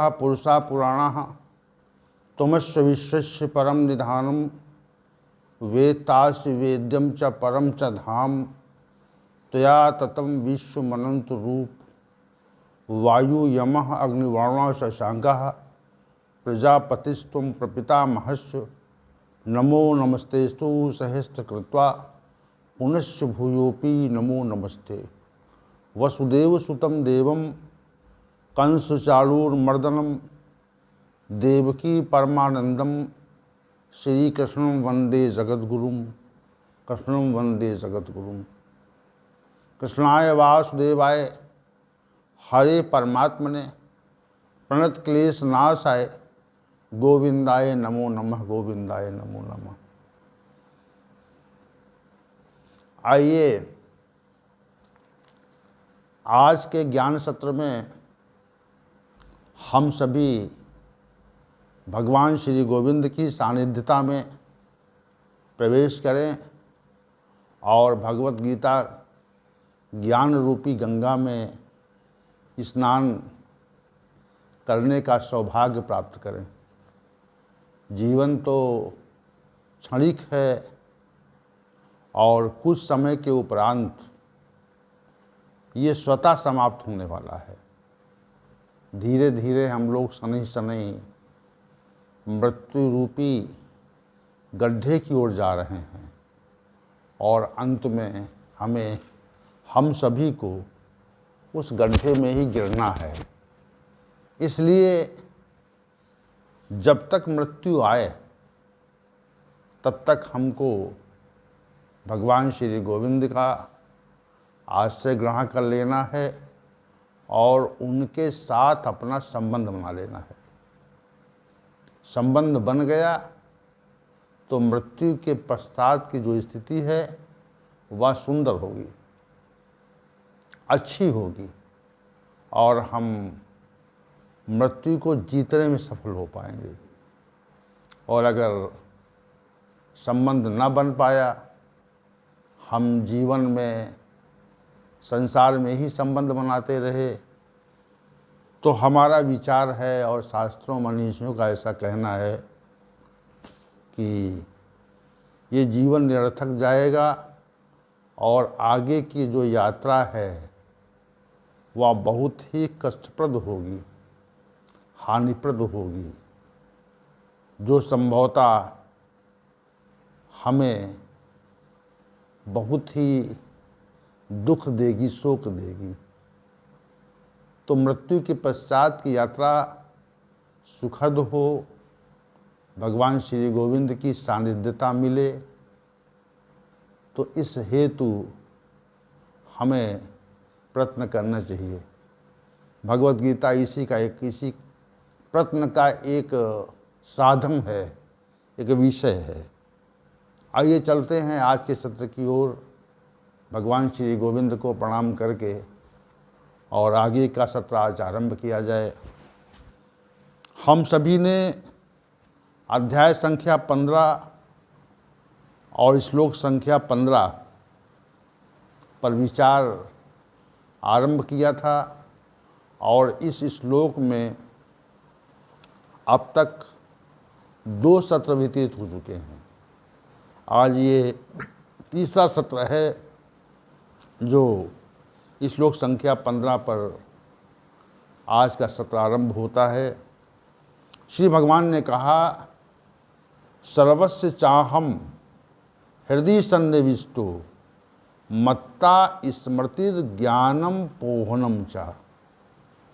पुरुषा पुराणः त्वमस्य विश्वस्य परम निधानम वेत्तासि वेद्यम च परम च धाम त्वया ततं विश्वमनंत रूप वायु यमः अग्निवर्णः शशांकः प्रजापतिस्त्वं प्रपितामहस्य नमो नमस्तेस्तु सहस्रकृत्वा पुनश्च भूयोऽपि नमो नमस्ते। वसुदेवसुतं देवं कंसचाणूरमर्दनं देवकी परमानंदम श्रीकृष्णं वंदे जगद्गुरुं कृष्णं वंदे जगद्गुरुं। कृष्णाय वासुदेवाय हरे परमात्मने प्रणत क्लेश नाशाय गोविंदाय नमो नमः गोविंदाय नमो नमः। आइए आज के ज्ञान सत्र में हम सभी भगवान श्री गोविंद की सानिध्यता में प्रवेश करें और भगवत गीता ज्ञान रूपी गंगा में स्नान करने का सौभाग्य प्राप्त करें। जीवन तो क्षणिक है और कुछ समय के उपरांत ये स्वतः समाप्त होने वाला है। धीरे धीरे हम लोग शनै शनै मृत्यु रूपी गड्ढे की ओर जा रहे हैं और अंत में हम सभी को उस गड्ढे में ही गिरना है। इसलिए जब तक मृत्यु आए तब तक हमको भगवान श्री गोविंद का आश्रय ग्रहण कर लेना है और उनके साथ अपना संबंध बना लेना है। संबंध बन गया तो मृत्यु के पश्चात की जो स्थिति है वह सुंदर होगी, अच्छी होगी और हम मृत्यु को जीतने में सफल हो पाएंगे। और अगर संबंध न बन पाया, हम जीवन में संसार में ही संबंध बनाते रहे, तो हमारा विचार है और शास्त्रों मनीषियों का ऐसा कहना है कि ये जीवन निरर्थक जाएगा और आगे की जो यात्रा है वह बहुत ही कष्टप्रद होगी, हानिप्रद होगी, जो संभवतः हमें बहुत ही दुख देगी, शोक देगी। तो मृत्यु के पश्चात की यात्रा सुखद हो, भगवान श्री गोविंद की सानिध्यता मिले, तो इस हेतु हमें प्रयत्न करना चाहिए। भगवत गीता इसी प्रयत्न का एक साधन है, एक विषय है। आइए चलते हैं आज के सत्र की ओर, भगवान श्री गोविंद को प्रणाम करके और आगे का सत्र आज आरंभ किया जाए। हम सभी ने अध्याय संख्या 15 और श्लोक संख्या 15 पर विचार आरंभ किया था और इस श्लोक में अब तक 2 सत्र व्यतीत हो चुके हैं। आज ये तीसरा सत्र है जो श्लोक संख्या 15 पर आज का सत्र आरंभ होता है। श्री भगवान ने कहा, सर्वस्य चाहम हृदय सन्निविष्टो मत्ता स्मृतिर ज्ञानम पोहनम च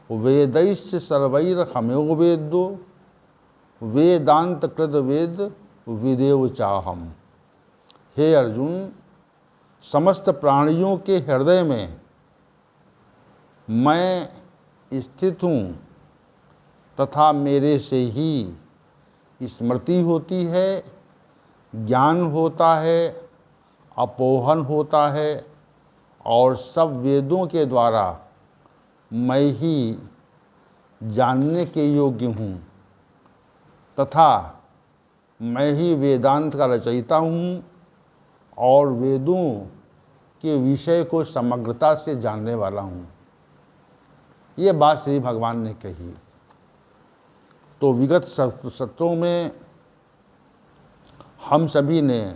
वेदैश्च सर्वैर्हम्यो वेद्यो वेदांत कृत वेद विदेव चाहम। हे अर्जुन, समस्त प्राणियों के हृदय में मैं स्थित हूँ तथा मेरे से ही स्मृति होती है, ज्ञान होता है, अपोहन होता है और सब वेदों के द्वारा मैं ही जानने के योग्य हूँ तथा मैं ही वेदांत का रचयिता हूँ और वेदों के विषय को समग्रता से जानने वाला हूँ। ये बात श्री भगवान ने कही। तो विगत सत्रों में हम सभी ने,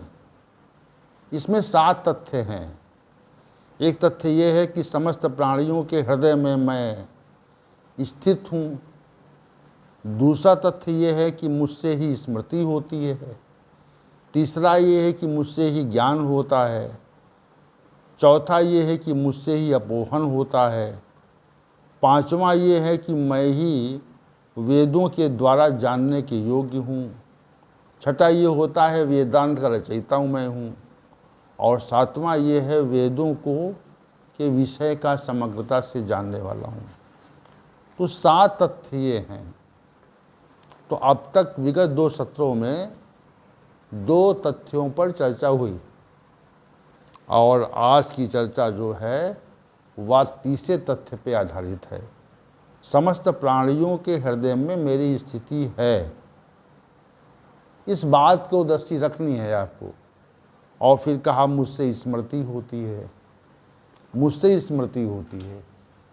इसमें 7 तथ्य हैं। एक तथ्य ये है कि समस्त प्राणियों के हृदय में मैं स्थित हूँ। दूसरा तथ्य ये है कि मुझसे ही स्मृति होती है। तीसरा ये है कि मुझसे ही ज्ञान होता है। चौथा ये है कि मुझसे ही अपोहन होता है। पांचवा ये है कि मैं ही वेदों के द्वारा जानने के योग्य हूँ। छठा ये होता है वेदांत का रचयिता मैं हूँ। और सातवां ये है वेदों को के विषय का समग्रता से जानने वाला हूँ। तो 7 तथ्य ये हैं। तो अब तक विगत 2 सत्रों में 2 तथ्यों पर चर्चा हुई और आज की चर्चा जो है वह तीसरे तथ्य पे आधारित है। समस्त प्राणियों के हृदय में मेरी स्थिति है, इस बात को दृष्टि रखनी है आपको। और फिर कहा मुझसे स्मृति होती है। मुझसे स्मृति होती है,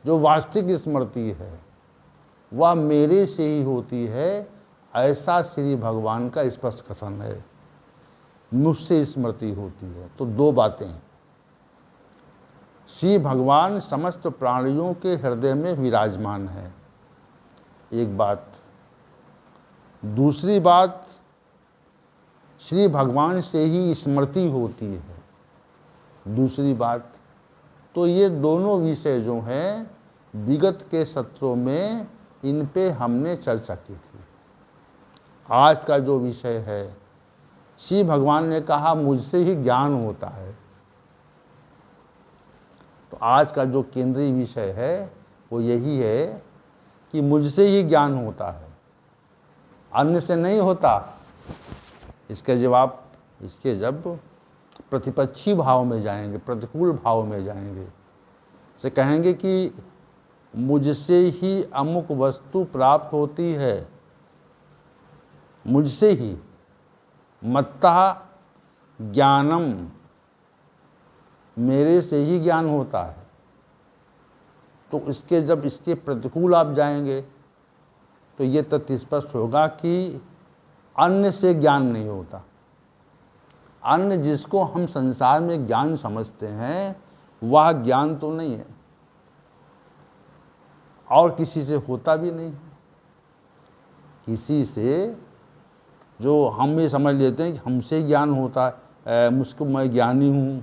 जो वास्तविक स्मृति है वह मेरे से ही होती है, ऐसा श्री भगवान का स्पष्ट कथन है। मुझसे स्मृति होती है। तो 2 बातें, श्री भगवान समस्त प्राणियों के हृदय में विराजमान है, एक बात। दूसरी बात, श्री भगवान से ही स्मृति होती है, दूसरी बात। तो ये दोनों विषय जो हैं विगत के सत्रों में इन पे हमने चर्चा की थी। आज का जो विषय है, श्री भगवान ने कहा मुझसे ही ज्ञान होता है। तो आज का जो केंद्रीय विषय है वो यही है कि मुझसे ही ज्ञान होता है, अन्य से नहीं होता। इसके जब प्रतिपक्षी भाव में जाएंगे, प्रतिकूल भाव में जाएंगे, से कहेंगे कि मुझसे ही अमुक वस्तु प्राप्त होती है, मुझसे ही, मत्तः ज्ञानम, मेरे से ही ज्ञान होता है। तो जब इसके प्रतिकूल आप जाएंगे तो ये तथ्य स्पष्ट होगा कि अन्य से ज्ञान नहीं होता। अन्य जिसको हम संसार में ज्ञान समझते हैं वह ज्ञान तो नहीं है और किसी से होता भी नहीं। किसी से जो हम ये समझ लेते हैं कि हमसे ज्ञान होता है, मुझको, मैं ज्ञानी हूँ,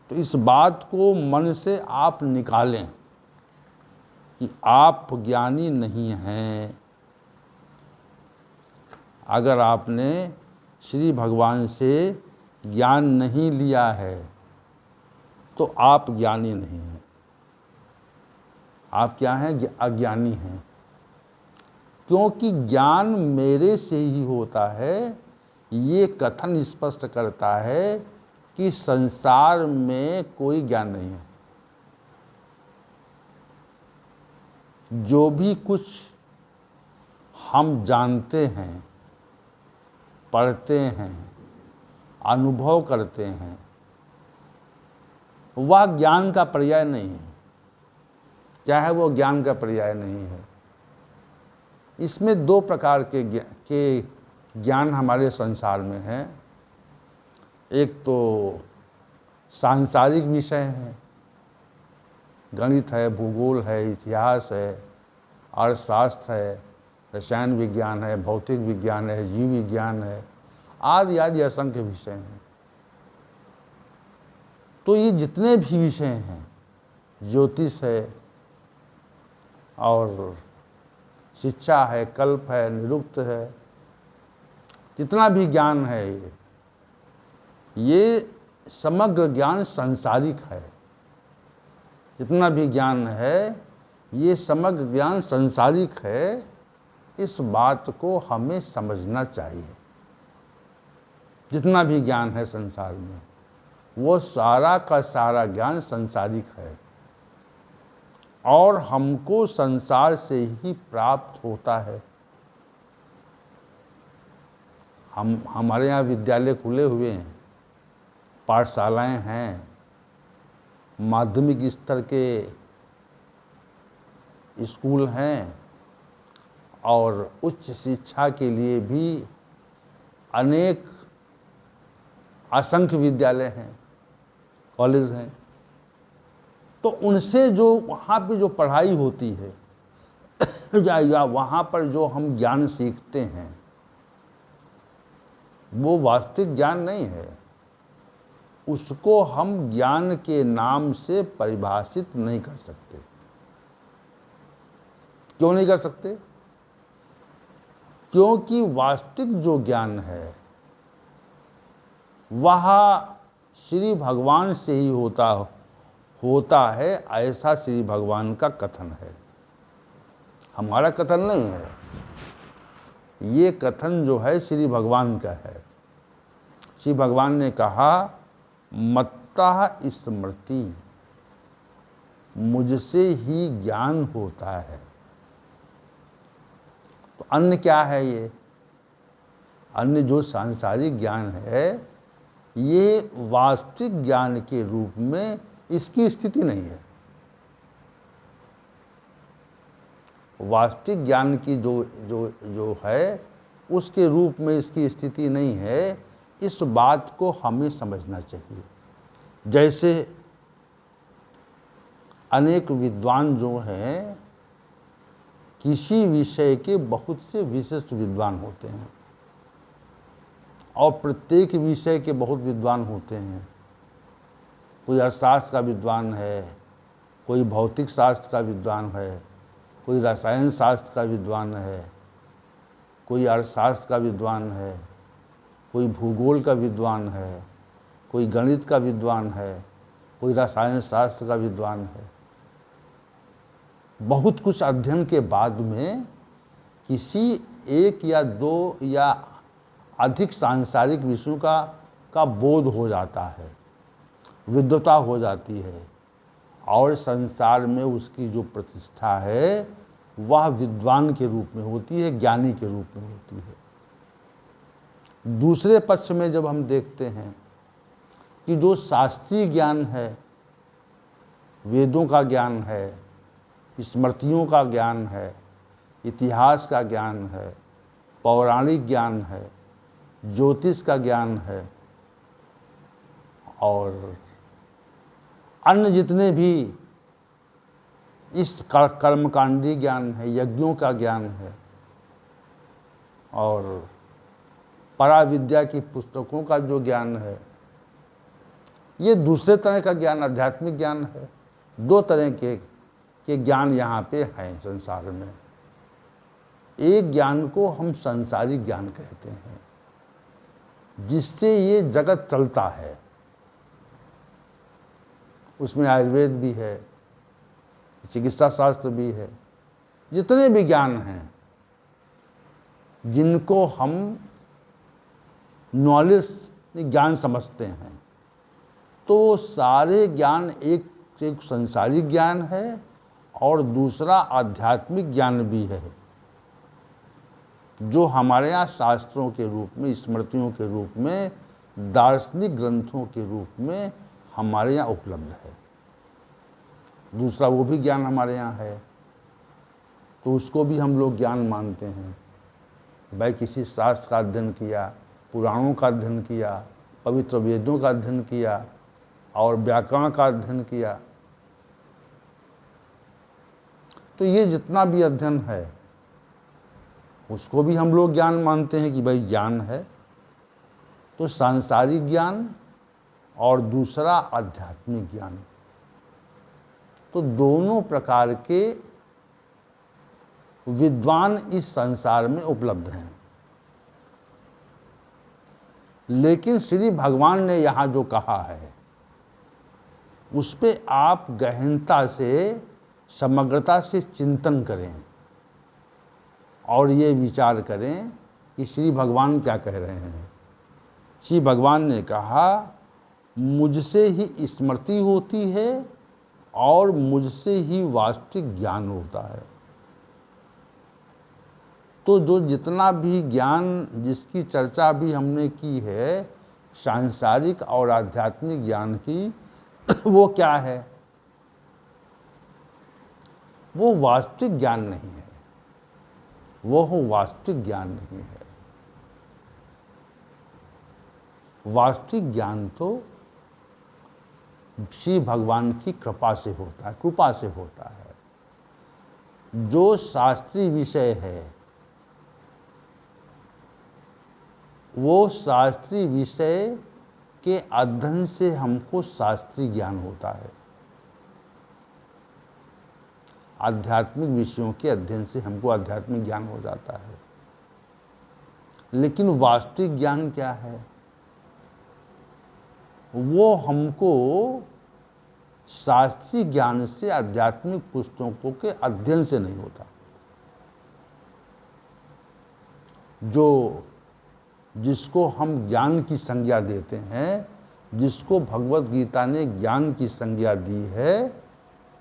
तो इस बात को मन से आप निकालें कि आप ज्ञानी नहीं हैं। अगर आपने श्री भगवान से ज्ञान नहीं लिया है तो आप ज्ञानी नहीं हैं। आप क्या हैं? अज्ञानी हैं। क्योंकि ज्ञान मेरे से ही होता है, ये कथन स्पष्ट करता है कि संसार में कोई ज्ञान नहीं है। जो भी कुछ हम जानते हैं, पढ़ते हैं, अनुभव करते हैं, वह ज्ञान का पर्याय नहीं है। क्या है वो? ज्ञान का पर्याय नहीं है। इसमें 2 प्रकार के ज्ञान हमारे संसार में हैं। एक तो सांसारिक विषय हैं, गणित है, भूगोल है, इतिहास है, अर्थशास्त्र है, रसायन विज्ञान है, भौतिक विज्ञान है, जीव विज्ञान है, आदि आदि असंख्य विषय हैं। तो ये जितने भी विषय हैं, ज्योतिष है और शिक्षा है, कल्प है, निरुक्त है, जितना भी ज्ञान है, ये समग्र ज्ञान सांसारिक है। जितना भी ज्ञान है ये समग्र ज्ञान सांसारिक है। इस बात को हमें समझना चाहिए। जितना भी ज्ञान है संसार में वो सारा का सारा ज्ञान सांसारिक है और हमको संसार से ही प्राप्त होता है। हमारे यहाँ विद्यालय खुले हुए हैं, पाठशालाएं हैं, माध्यमिक स्तर के स्कूल हैं और उच्च शिक्षा के लिए भी अनेक असंख्य विद्यालय हैं, कॉलेज हैं। तो उनसे जो वहाँ पे जो पढ़ाई होती है या वहाँ पर जो हम ज्ञान सीखते हैं, वो वास्तविक ज्ञान नहीं है। उसको हम ज्ञान के नाम से परिभाषित नहीं कर सकते। क्यों नहीं कर सकते? क्योंकि वास्तविक जो ज्ञान है वह श्री भगवान से ही होता है, ऐसा श्री भगवान का कथन है, हमारा कथन नहीं है। ये कथन जो है श्री भगवान का है। श्री भगवान ने कहा, मत्तः स्मृति, मुझसे ही ज्ञान होता है। तो अन्य क्या है? ये अन्य जो सांसारिक ज्ञान है, ये वास्तविक ज्ञान के रूप में इसकी स्थिति नहीं है। वास्तविक ज्ञान की जो है उसके रूप में इसकी स्थिति नहीं है। इस बात को हमें समझना चाहिए। जैसे अनेक विद्वान जो हैं, किसी विषय के बहुत से विशिष्ट विद्वान होते हैं और प्रत्येक विषय के बहुत विद्वान होते हैं। कोई अर्थशास्त्र का विद्वान है, कोई भौतिक शास्त्र का विद्वान है, कोई रसायन शास्त्र का विद्वान है, कोई अर्थशास्त्र का विद्वान है, कोई भूगोल का विद्वान है, कोई गणित का विद्वान है, कोई रसायन शास्त्र का विद्वान है। बहुत कुछ अध्ययन के बाद में किसी एक या दो या अधिक सांसारिक विषयों का बोध हो जाता है, विद्वता हो जाती है, और संसार में उसकी जो प्रतिष्ठा है वह विद्वान के रूप में होती है, ज्ञानी के रूप में होती है। दूसरे पक्ष में जब हम देखते हैं कि जो शास्त्रीय ज्ञान है, वेदों का ज्ञान है, स्मृतियों का ज्ञान है, इतिहास का ज्ञान है, पौराणिक ज्ञान है, ज्योतिष का ज्ञान है, और अन्य जितने भी इस कर्मकांडी ज्ञान है, यज्ञों का ज्ञान है, और पराविद्या की पुस्तकों का जो ज्ञान है, ये दूसरे तरह का ज्ञान, आध्यात्मिक ज्ञान है। दो तरह के ज्ञान यहाँ पे हैं संसार में। एक ज्ञान को हम संसारिक ज्ञान कहते हैं, जिससे ये जगत चलता है। उसमें आयुर्वेद भी है, चिकित्सा शास्त्र भी है, जितने भी ज्ञान हैं जिनको हम नॉलेज ज्ञान समझते हैं, तो सारे ज्ञान एक संसारिक ज्ञान है और दूसरा आध्यात्मिक ज्ञान भी है, जो हमारे यहाँ शास्त्रों के रूप में, स्मृतियों के रूप में, दार्शनिक ग्रंथों के रूप में हमारे यहाँ उपलब्ध है। दूसरा वो भी ज्ञान हमारे यहाँ है, तो उसको भी हम लोग ज्ञान मानते हैं। भाई किसी शास्त्र का अध्ययन किया, पुराणों का अध्ययन किया, पवित्र वेदों का अध्ययन किया और व्याकरण का अध्ययन किया, तो ये जितना भी अध्ययन है उसको भी हम लोग ज्ञान मानते हैं कि भाई ज्ञान है। तो सांसारिक ज्ञान और दूसरा आध्यात्मिक ज्ञान, तो दोनों प्रकार के विद्वान इस संसार में उपलब्ध हैं। लेकिन श्री भगवान ने यहाँ जो कहा है उस पे आप गहनता से, समग्रता से चिंतन करें और ये विचार करें कि श्री भगवान क्या कह रहे हैं। श्री भगवान ने कहा, मुझसे ही स्मृति होती है और मुझसे ही वास्तविक ज्ञान होता है। तो जो जितना भी ज्ञान, जिसकी चर्चा भी हमने की है, सांसारिक और आध्यात्मिक ज्ञान की, वो क्या है? वो वास्तविक ज्ञान नहीं है। वह वास्तविक ज्ञान नहीं है। वास्तविक ज्ञान तो श्री भगवान की कृपा से होता है, कृपा से होता है। जो शास्त्रीय विषय है वो शास्त्रीय विषय के अध्ययन से हमको शास्त्रीय ज्ञान होता है। आध्यात्मिक विषयों के अध्ययन से हमको आध्यात्मिक ज्ञान हो जाता है। लेकिन वास्तविक ज्ञान क्या है? वो हमको शास्त्रीय ज्ञान से, आध्यात्मिक पुस्तकों के अध्ययन से नहीं होता। जिसको हम ज्ञान की संज्ञा देते हैं, जिसको भगवत गीता ने ज्ञान की संज्ञा दी है,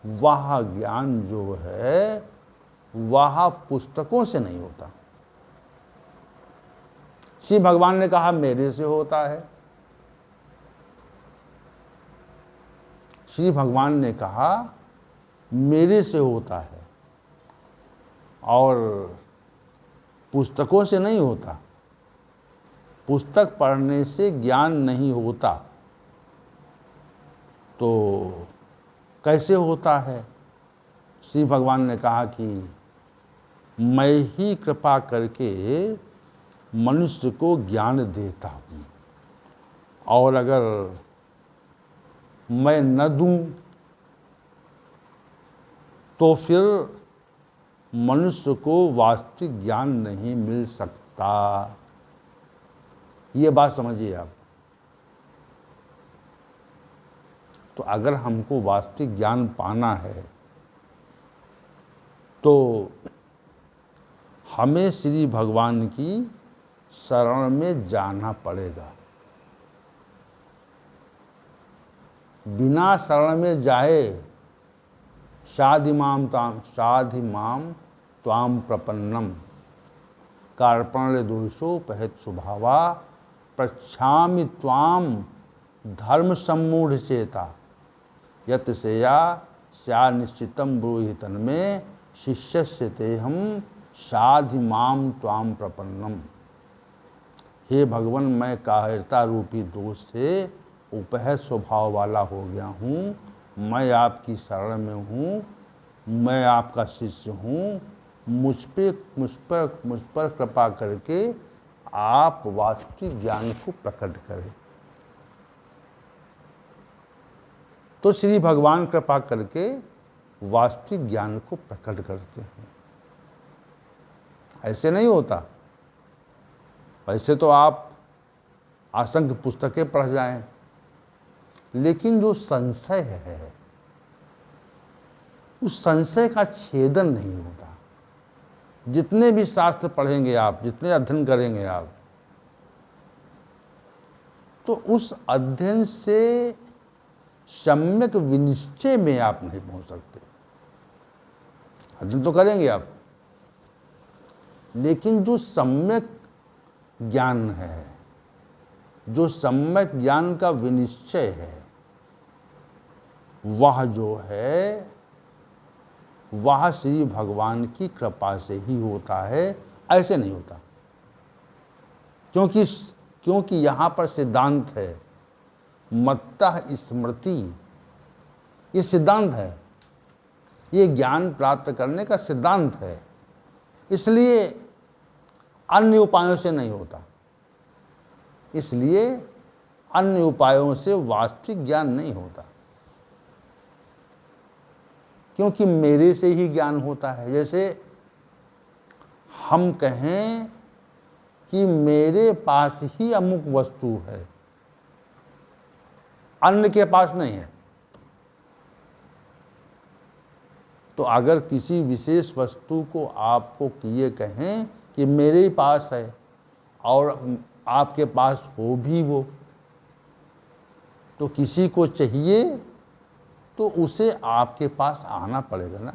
वह ज्ञान जो है वह पुस्तकों से नहीं होता। श्री भगवान ने कहा मेरे से होता है। श्री भगवान ने कहा मेरे से होता है और पुस्तकों से नहीं होता। पुस्तक पढ़ने से ज्ञान नहीं होता तो कैसे होता है? श्री भगवान ने कहा कि मैं ही कृपा करके मनुष्य को ज्ञान देता हूँ, और अगर मैं न दूं तो फिर मनुष्य को वास्तविक ज्ञान नहीं मिल सकता। ये बात समझिए आप। तो अगर हमको वास्तविक ज्ञान पाना है तो हमें श्री भगवान की शरण में जाना पड़ेगा। बिना शरण में जाए साधिमाम त्वाम प्रपन्नम कार्पण्य दोषो पहत स्वभावा प्रच्छामि त्वाम धर्म सम्मूढ़ चेता यत सेया स्या निश्चितम ब्रूहि में शिष्यस्य तेहम साधिमाम त्वाम प्रपन्नम। हे भगवान, मैं कायरता रूपी दोष से उपहत स्वभाव वाला हो गया हूँ। मैं आपकी शरण में हूँ, मैं आपका शिष्य हूँ। मुझ पर कृपा करके आप वास्तविक ज्ञान को प्रकट करें। तो श्री भगवान कृपा करके वास्तविक ज्ञान को प्रकट करते हैं। ऐसे नहीं होता। वैसे तो आप असंख्य पुस्तकें पढ़ जाएं, लेकिन जो संशय है उस संशय का छेदन नहीं होता। जितने भी शास्त्र पढ़ेंगे आप, जितने अध्ययन करेंगे आप, तो उस अध्ययन से सम्यक विनिश्चय में आप नहीं पहुंच सकते। अध्ययन तो करेंगे आप, लेकिन जो सम्यक ज्ञान है, जो सम्यक ज्ञान का विनिश्चय है, वह जो है वह श्री भगवान की कृपा से ही होता है। ऐसे नहीं होता। क्योंकि यहाँ पर सिद्धांत है, मत्तः स्मृति। ये सिद्धांत है, ये ज्ञान प्राप्त करने का सिद्धांत है। इसलिए अन्य उपायों से नहीं होता। इसलिए अन्य उपायों से वास्तविक ज्ञान नहीं होता, क्योंकि मेरे से ही ज्ञान होता है। जैसे हम कहें कि मेरे पास ही अमुक वस्तु है, अन्य के पास नहीं है। तो अगर किसी विशेष वस्तु को आपको ये कहें कि मेरे ही पास है और आपके पास हो भी वो, तो किसी को चाहिए तो उसे आपके पास आना पड़ेगा ना।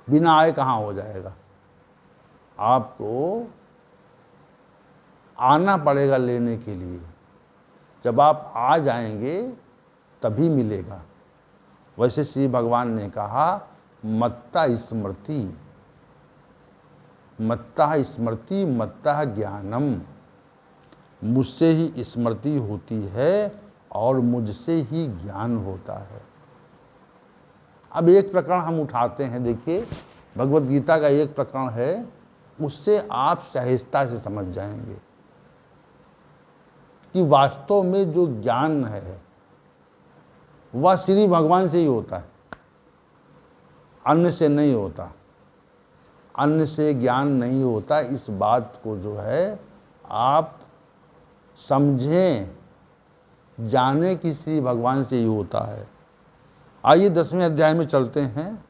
बिना आए कहाँ हो जाएगा? आपको आना पड़ेगा लेने के लिए। जब आप आ जाएंगे तभी मिलेगा। वैसे श्री भगवान ने कहा मत्ता स्मृति, मत्तः स्मृति मत्तः ज्ञानम, मुझसे ही स्मृति होती है और मुझसे ही ज्ञान होता है। अब एक प्रकरण हम उठाते हैं, देखिए भगवत गीता का एक प्रकरण है, उससे आप सहजता से समझ जाएंगे कि वास्तव में जो ज्ञान है वह श्री भगवान से ही होता है, अन्य से नहीं होता। अन्य से ज्ञान नहीं होता, इस बात को जो है आप समझें, जाने कि श्री भगवान से ही होता है। आइए 10वें अध्याय में चलते हैं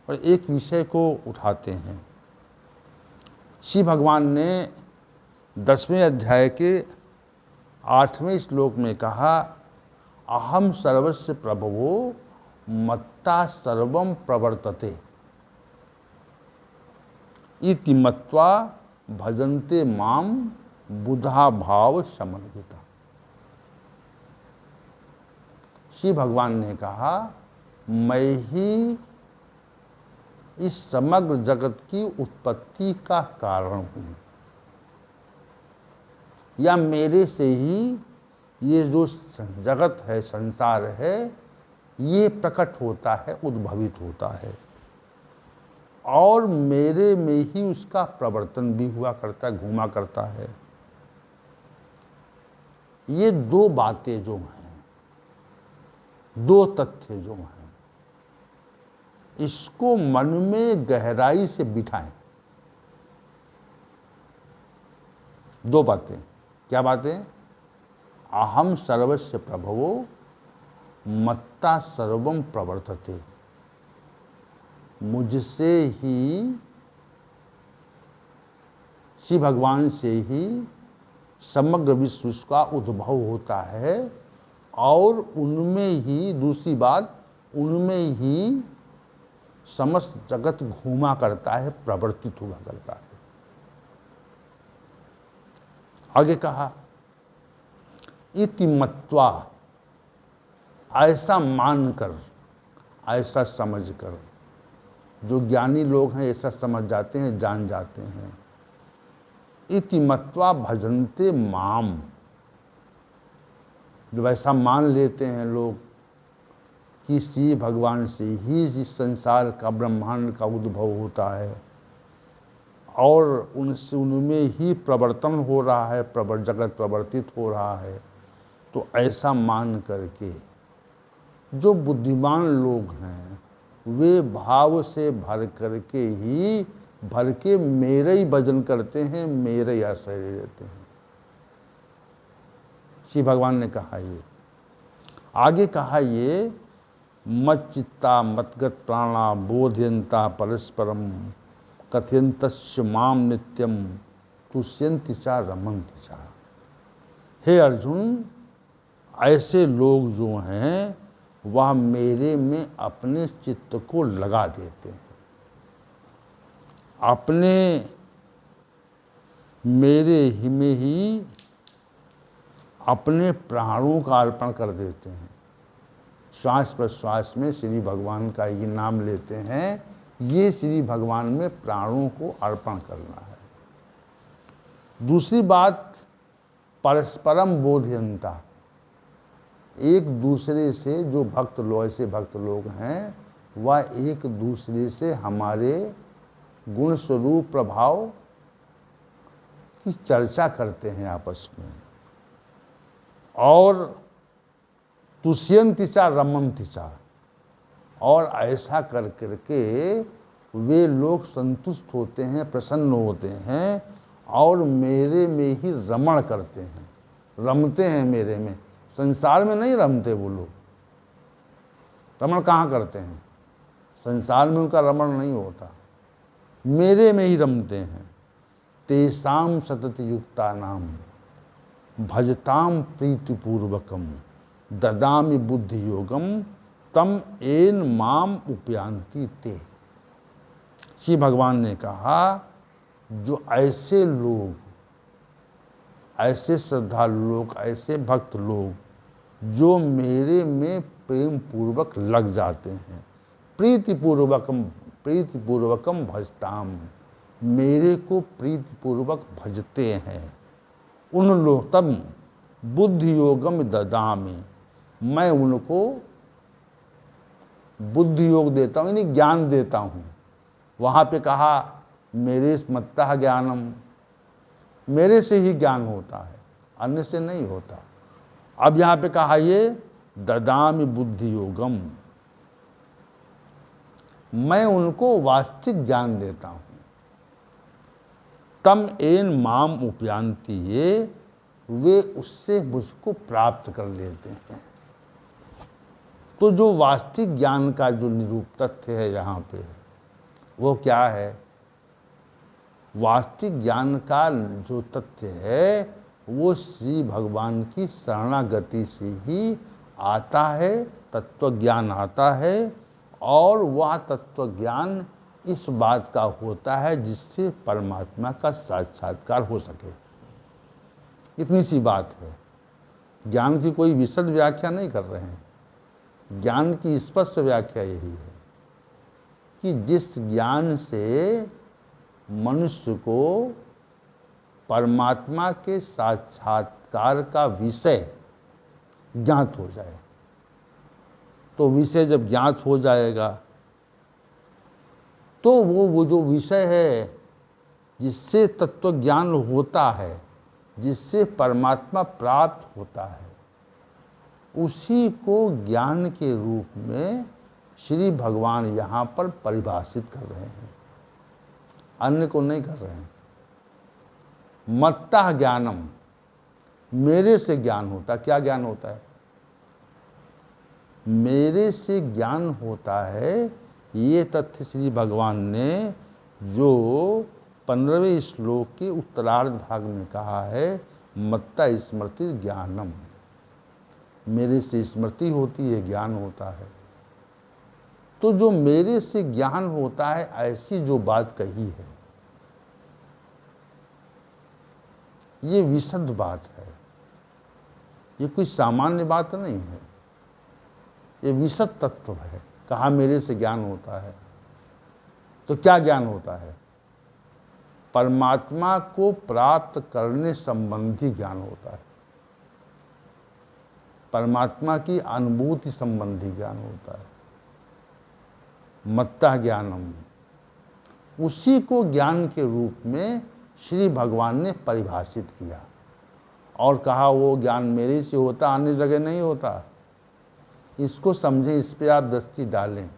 और एक विषय को उठाते हैं। श्री भगवान ने 10वें अध्याय के 8वें श्लोक में कहा, अहम सर्वस्य प्रभवो मत्ता सर्वम प्रवर्तते इति मत्वा भजन्ते माम बुधा भाव समन्विता। श्री भगवान ने कहा, मैं ही इस समग्र जगत की उत्पत्ति का कारण हूँ, या मेरे से ही ये जो जगत है, संसार है, ये प्रकट होता है, उद्भवित होता है, और मेरे में ही उसका प्रवर्तन भी हुआ करता है, घूमा करता है। ये दो बातें जो हैं, दो तथ्य जो हैं, इसको मन में गहराई से बिठाएं। दो बातें, क्या बातें? अहम सर्वस्य प्रभवो मत्ता सर्वम प्रवर्तते, मुझसे ही, श्री भगवान से ही समग्र विश्व का उद्भव होता है, और उनमें ही, दूसरी बात, उनमें ही समस्त जगत घूमा करता है, प्रवर्तित हुआ करता है। आगे कहा, इति मत्वा, ऐसा मानकर, ऐसा समझकर, जो ज्ञानी लोग हैं ऐसा समझ जाते हैं, जान जाते हैं। इति मत्वा भजन्ते माम, जब ऐसा मान लेते हैं लोग कि श्री भगवान से ही इस संसार का, ब्रह्मांड का उद्भव होता है, और उनसे, उनमें ही प्रवर्तन हो रहा है, जगत प्रवर्तित हो रहा है, तो ऐसा मान करके जो बुद्धिमान लोग हैं वे भाव से भर करके ही, भर के मेरे ही भजन करते हैं, मेरे ही आश्रय लेते हैं। श्री भगवान ने कहा ये, आगे कहा ये, मत चित्ता मतगत प्राणा बोधयंता परस्परम कथयंतस्य माम नित्यम तुष्यन्ति चा रमन्ति चा। हे अर्जुन, ऐसे लोग जो हैं वह मेरे में अपने चित्त को लगा देते हैं, अपने मेरे ही में ही अपने प्राणों का अर्पण कर देते हैं। श्वास प्रश्वास में श्री भगवान का ये नाम लेते हैं, ये श्री भगवान में प्राणों को अर्पण करना है। दूसरी बात, परस्परम बोधयंता, एक दूसरे से, जो भक्त लोग, ऐसे भक्त लोग हैं, वह एक दूसरे से हमारे गुण स्वरूप प्रभाव की चर्चा करते हैं आपस में, और तुष्यन्ति चा रमन्ति चा, और ऐसा कर करके वे लोग संतुष्ट होते हैं, प्रसन्न होते हैं, और मेरे में ही रमण करते हैं, रमते हैं मेरे में। संसार में नहीं रमते वो लोग, रमण कहाँ करते हैं? संसार में उनका रमण नहीं होता, मेरे में ही रमते हैं। तेषाम सतत युक्ता नाम भजताम प्रीतिपूर्वकम ददामि बुद्धि योगम तम एन माम उपयांति ते। श्री भगवान ने कहा, जो ऐसे लोग, ऐसे श्रद्धालु लोग, ऐसे भक्त लोग जो मेरे में प्रेम पूर्वक लग जाते हैं, प्रीतिपूर्वकम भजताम, मेरे को प्रीतिपूर्वक भजते हैं उन लोग तब बुद्धि योगम ददामि, मैं उनको बुद्धि योग देता हूँ, यानी ज्ञान देता हूँ। वहाँ पे कहा मेरे स्मत्तः ज्ञानम, मेरे से ही ज्ञान होता है, अन्य से नहीं होता। अब यहाँ पे कहा ये ददामि बुद्धि योगम, मैं उनको वास्तविक ज्ञान देता हूँ। तम एन माम उपयांति, ये वे उससे मुझको प्राप्त कर लेते हैं। तो जो वास्तविक ज्ञान का जो निरूप तथ्य है यहाँ पे, वो क्या है? वास्तविक ज्ञान का जो तथ्य है वो श्री भगवान की शरणागति से ही आता है, तत्व ज्ञान आता है। और वह तत्व ज्ञान इस बात का होता है जिससे परमात्मा का साक्षात्कार हो सके। इतनी सी बात है। ज्ञान की कोई विशद व्याख्या नहीं कर रहे हैं। ज्ञान की स्पष्ट व्याख्या यही है कि जिस ज्ञान से मनुष्य को परमात्मा के साक्षात्कार का विषय ज्ञात हो जाए, तो विषय जब ज्ञात हो जाएगा तो वो जो विषय है जिससे तत्व ज्ञान होता है, जिससे परमात्मा प्राप्त होता है, उसी को ज्ञान के रूप में श्री भगवान यहाँ पर परिभाषित कर रहे हैं, अन्य को नहीं कर रहे हैं। मत्तः ज्ञानम, मेरे से ज्ञान होता। क्या ज्ञान होता है? मेरे से ज्ञान होता है, ये तथ्य श्री भगवान ने जो 15वें श्लोक के उत्तरार्ध भाग में कहा है, मत्ता स्मृति ज्ञानम, मेरे से स्मृति होती है, ज्ञान होता है। तो जो मेरे से ज्ञान होता है, ऐसी जो बात कही है, ये विशद बात है, ये कोई सामान्य बात नहीं है, ये विशद तत्व है। कहा मेरे से ज्ञान होता है, तो क्या ज्ञान होता है? परमात्मा को प्राप्त करने संबंधी ज्ञान होता है, परमात्मा की अनुभूति संबंधी ज्ञान होता है। मत्तः ज्ञानम, उसी को ज्ञान के रूप में श्री भगवान ने परिभाषित किया और कहा वो ज्ञान मेरे से होता, अन्य जगह नहीं होता। इसको समझें, इस पे आप दृष्टि डालें।